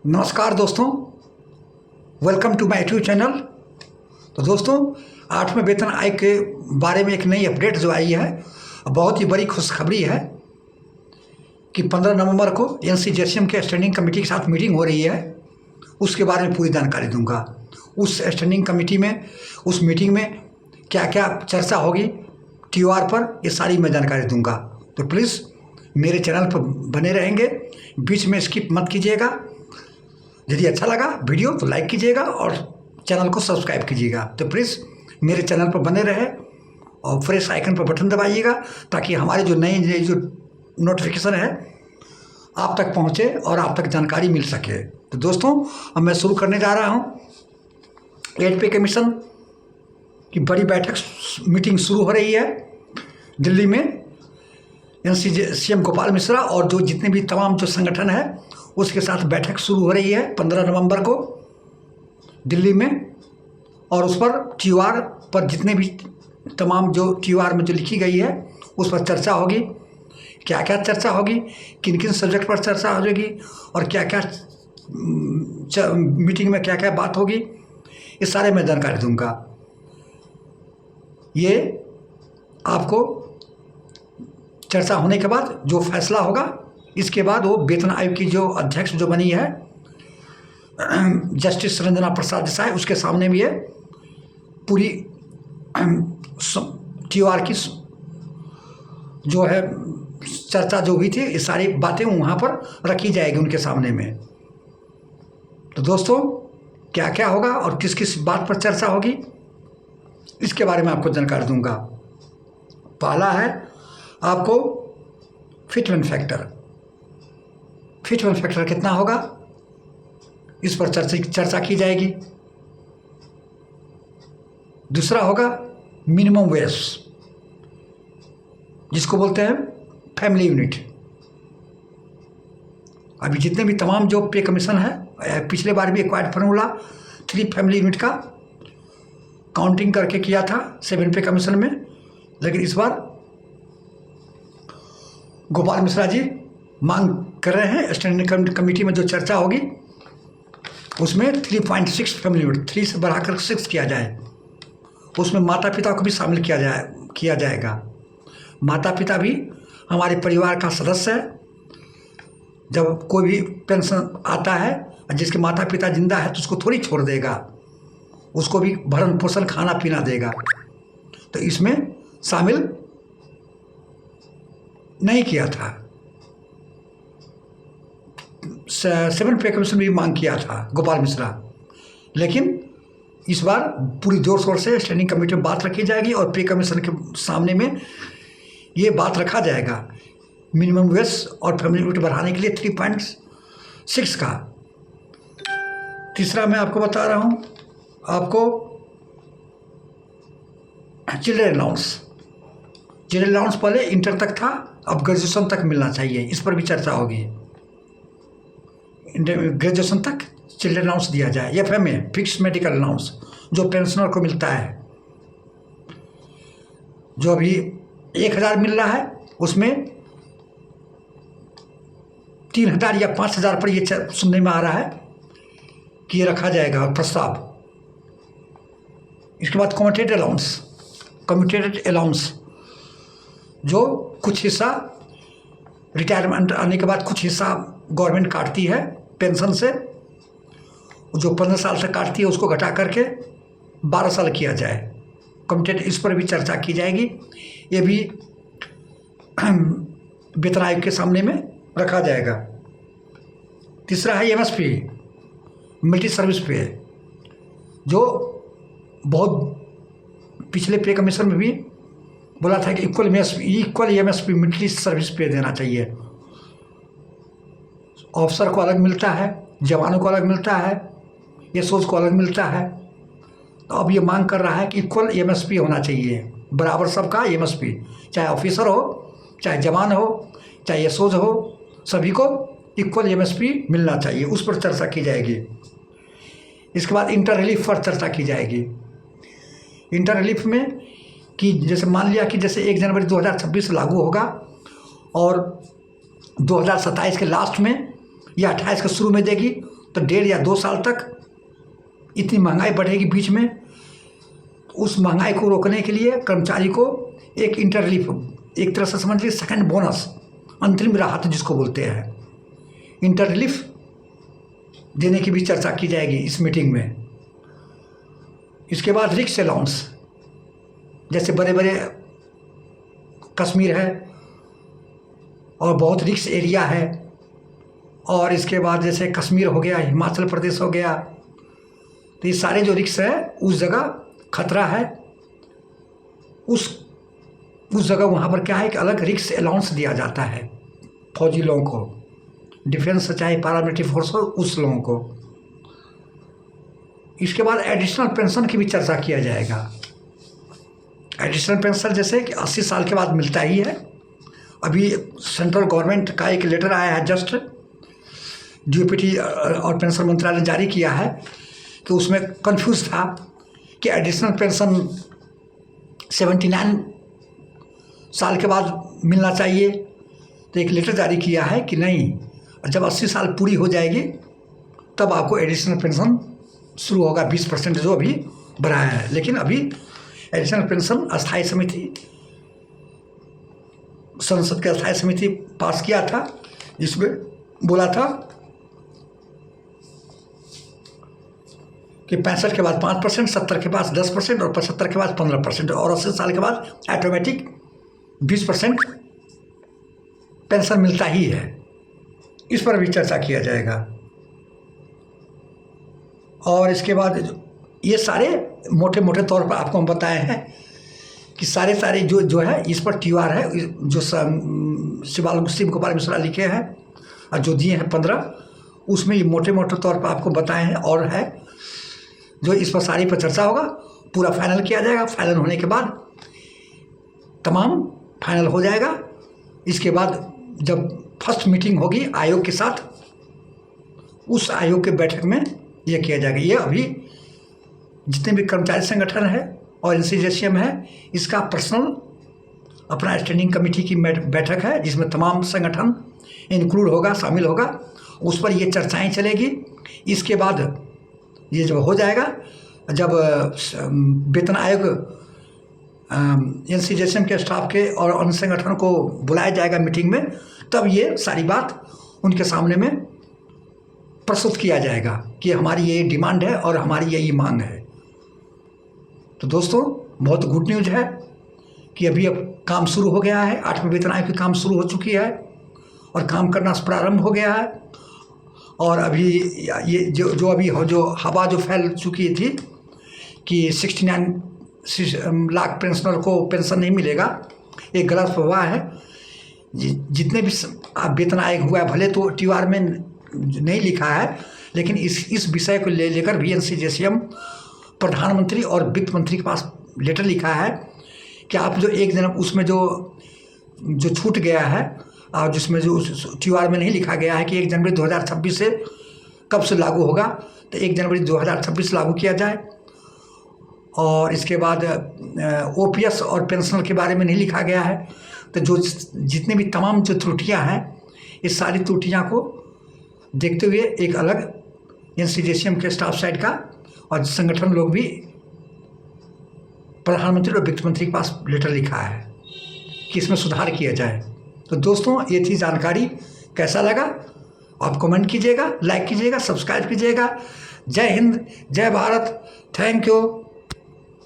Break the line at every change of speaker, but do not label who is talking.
नमस्कार दोस्तों, welcome to my YouTube channel. तो दोस्तों, 8वें वेतन आयोग के बारे में एक नई अपडेट जो आई है, बहुत ही बड़ी खुशखबरी है कि 15 नवंबर को एनसीजेसीएम के स्टैंडिंग कमेटी के साथ मीटिंग हो रही है। उसके बारे में पूरी जानकारी दूंगा। उस स्टैंडिंग कमेटी में, उस मीटिंग में क्या क्या चर्चा होगी टीओआर पर, ये सारी मैं जानकारी दूंगा। तो प्लीज़ मेरे चैनल पर बने रहेंगे, बीच में स्किप मत कीजिएगा। यदि अच्छा लगा वीडियो तो लाइक कीजिएगा और चैनल को सब्सक्राइब कीजिएगा। तो प्लीज़ मेरे चैनल पर बने रहे और फ्रेश आइकन पर बटन दबाइएगा ताकि हमारे जो नए जो नोटिफिकेशन है आप तक पहुंचे और आप तक जानकारी मिल सके। तो दोस्तों, अब मैं शुरू करने जा रहा हूं। 8 पे कमीशन की बड़ी बैठक मीटिंग शुरू हो रही है दिल्ली में। एनसीजेसीएम गोपाल मिश्रा और जो जितने भी तमाम जो संगठन है उसके साथ बैठक शुरू हो रही है 15 नवंबर को दिल्ली में। और उस पर टीओआर पर जितने भी तमाम जो टीओआर में जो लिखी गई है उस पर चर्चा होगी। क्या क्या चर्चा होगी, किन किन सब्जेक्ट पर चर्चा हो जाएगी और क्या क्या मीटिंग में क्या क्या बात होगी, ये सारे मैं जानकारी दूंगा। ये आपको चर्चा होने के बाद जो फैसला होगा, इसके बाद वो वेतन आयोग की जो अध्यक्ष जो बनी है जस्टिस रंजना प्रसाद देसाई, उसके सामने भी ये पूरी टीओआर की जो है चर्चा जो हुई थी, ये सारी बातें वहाँ पर रखी जाएगी उनके सामने में। तो दोस्तों, क्या क्या होगा और किस किस बात पर चर्चा होगी, इसके बारे में आपको जानकारी दूंगा। पहला है आपको फिटमेंट फैक्टर। फिटमेंट फैक्टर कितना होगा, इस पर चर्चा की जाएगी। दूसरा होगा मिनिमम वेज, जिसको बोलते हैं फैमिली यूनिट। अभी जितने भी तमाम जो पे कमीशन है, पिछले बार भी एक्वायर्ड फार्मूला 3 फैमिली यूनिट का काउंटिंग करके किया था 7 पे कमीशन में, लेकिन इस बार गोपाल मिश्रा जी मांग कर रहे हैं स्टैंडिंग कमेटी में जो चर्चा होगी उसमें 3.6 फैमिली यूनिट, 3 से बढ़ाकर 6 किया जाए। उसमें माता पिता को भी शामिल किया जाएगा। माता पिता भी हमारे परिवार का सदस्य है। जब कोई भी पेंशन आता है, जिसके माता पिता जिंदा है तो उसको थोड़ी छोड़ देगा, उसको भी भरण पोषण खाना पीना देगा। तो इसमें शामिल नहीं किया था। 7 पे कमीशन भी मांग किया था गोपाल मिश्रा, लेकिन इस बार पूरी जोर शोर से स्टैंडिंग कमेटी में बात रखी जाएगी और पे कमीशन के सामने में ये बात रखा जाएगा मिनिमम वेज और फैमिली यूनिट बढ़ाने के लिए 3.6 का। तीसरा मैं आपको बता रहा हूँ, आपको चिल्ड्रन अलाउंस। चिल्ड्रन अलाउंस पहले इंटर तक था, अब ग्रेजुएशन तक मिलना चाहिए, इस पर भी चर्चा होगी। ग्रेजुएशन तक चिल्ड्रन अलाउंस दिया जाए। एफएमए, फिक्स मेडिकल अलाउंस, जो पेंशनर को मिलता है, जो अभी 1000 मिल रहा है उसमें 3000 या 5000 पर ये सुनने में आ रहा है कि ये रखा जाएगा प्रस्ताव। इसके बाद कम्यूटेटेड अलाउंस, जो कुछ हिस्सा रिटायरमेंट आने के बाद कुछ हिस्सा गवर्नमेंट काटती है पेंशन से, जो 15 साल तक काटती है उसको घटा करके 12 साल किया जाए। कम्यूटेटेड, इस पर भी चर्चा की जाएगी। ये भी वेतन आयोग के सामने में रखा जाएगा। तीसरा है एमएसपी, मल्टी सर्विस पे, जो बहुत पिछले पे कमीशन में भी बोला था कि इक्वल एमएसपी मल्टी सर्विस पे देना चाहिए। ऑफिसर को अलग मिलता है, जवानों को अलग मिलता है, एसओज को अलग मिलता है। तो अब ये मांग कर रहा है कि इक्वल एमएसपी होना चाहिए, बराबर सबका एमएसपी, चाहे ऑफिसर हो, चाहे जवान हो, चाहे एसओज हो, सभी को इक्वल एमएसपी मिलना चाहिए। उस पर चर्चा की जाएगी। इसके बाद इंटर रिलीफ पर चर्चा की जाएगी। इंटर रिलीफ में कि जैसे मान लिया कि जैसे 1 जनवरी 2026 लागू होगा और 2027 के लास्ट में या 28 के शुरू में देगी, तो 1.5 या 2 साल तक इतनी महंगाई बढ़ेगी बीच में। उस महंगाई को रोकने के लिए कर्मचारी को एक इंटर रिलीफ, एक तरह से समझ लीजिए सेकंड बोनस, अंतरिम राहत जिसको बोलते हैं, इंटर रिलीफ देने की भी चर्चा की जाएगी इस मीटिंग में। इसके बाद रिस्क अलाउंस, जैसे बड़े बड़े कश्मीर है और बहुत रिस्क एरिया है, और इसके बाद जैसे कश्मीर हो गया, हिमाचल प्रदेश हो गया, तो ये सारे जो रिस्क है उस जगह खतरा है, उस जगह वहाँ पर क्या है कि अलग रिस्क अलाउंस दिया जाता है फौजी लोगों को, डिफेंस चाहे पैरामिलिट्री फोर्स हो उस लोगों को। इसके बाद एडिशनल पेंशन की भी चर्चा किया जाएगा। एडिशनल पेंशन जैसे कि 80 साल के बाद मिलता ही है। अभी सेंट्रल गवर्नमेंट का एक लेटर आया है, जस्ट डीओपीटी और पेंशन मंत्रालय ने जारी किया है, तो उसमें कंफ्यूज था कि एडिशनल पेंशन 79 साल के बाद मिलना चाहिए, तो एक लेटर जारी किया है कि नहीं, जब 80 साल पूरी हो जाएगी तब आपको एडिशनल पेंशन शुरू होगा, 20% जो अभी बढ़ाया है। लेकिन अभी एडिशनल पेंशन अस्थायी समिति, संसद की अस्थायी समिति पास किया था, जिसमें बोला था कि 65 के बाद 5%, 70 के बाद 10% और 75 के बाद 15% और 80 साल के बाद ऑटोमेटिक 20% पेंशन मिलता ही है। इस पर भी चर्चा किया जाएगा। और इसके बाद ये सारे मोटे मोटे तौर पर आपको हम बताए हैं कि सारे जो है इस पर TR है, जो शिव गोपाल मिश्रा लिखे हैं और जो दिए हैं 15, उसमें ये मोटे मोटे तौर पर आपको बताए हैं। और है जो इस पर सारी पर चर्चा होगा, पूरा फाइनल किया जाएगा। फाइनल होने के बाद तमाम फाइनल हो जाएगा। इसके बाद जब फर्स्ट मीटिंग होगी आयोग के साथ, उस आयोग के बैठक में यह किया जाएगा। ये अभी जितने भी कर्मचारी संगठन है और NCJCM है, इसका पर्सनल अपना स्टैंडिंग कमेटी की बैठक है, जिसमें तमाम संगठन इंक्लूड होगा, शामिल होगा। उस पर ये चर्चाएं चलेगी। इसके बाद ये जब हो जाएगा, जब वेतन आयोग NCJCM के स्टाफ के और अन्य संगठन को बुलाया जाएगा मीटिंग में, तब ये सारी बात उनके सामने में प्रस्तुत किया जाएगा कि हमारी ये डिमांड है और हमारी यही मांग है। तो दोस्तों, बहुत गुड न्यूज़ है कि अभी अब काम शुरू हो गया है, 8वें वेतन आयोग की काम शुरू हो चुकी है और काम करना प्रारंभ हो गया है। और अभी ये जो अभी जो हवा जो फैल चुकी थी कि 69 लाख पेंशनर को पेंशन नहीं मिलेगा, एक गलत अफवाह है। जितने भी वेतन आयोग हुआ है, भले तो TR में नहीं लिखा है, लेकिन इस विषय को लेकर भी NCJCM प्रधानमंत्री और वित्त मंत्री के पास लेटर लिखा है कि आप जो 1 जनवरी उसमें जो छूट गया है, और जिसमें जो TR में नहीं लिखा गया है कि 1 जनवरी 2026 से कब से लागू होगा, तो 1 जनवरी 2026 लागू किया जाए। और इसके बाद OPS और पेंशनर के बारे में नहीं लिखा गया है। तो जो जितने भी तमाम जो त्रुटियां हैं, इस सारी त्रुटियां को देखते हुए एक अलग NCJCM के स्टाफ साइड का और संगठन लोग भी प्रधानमंत्री और वित्त मंत्री के पास लेटर लिखा है कि इसमें सुधार किया जाए। तो दोस्तों, ये थी जानकारी। कैसा लगा आप कमेंट कीजिएगा, लाइक कीजिएगा, सब्सक्राइब कीजिएगा। जय हिंद, जय भारत, थैंक यू।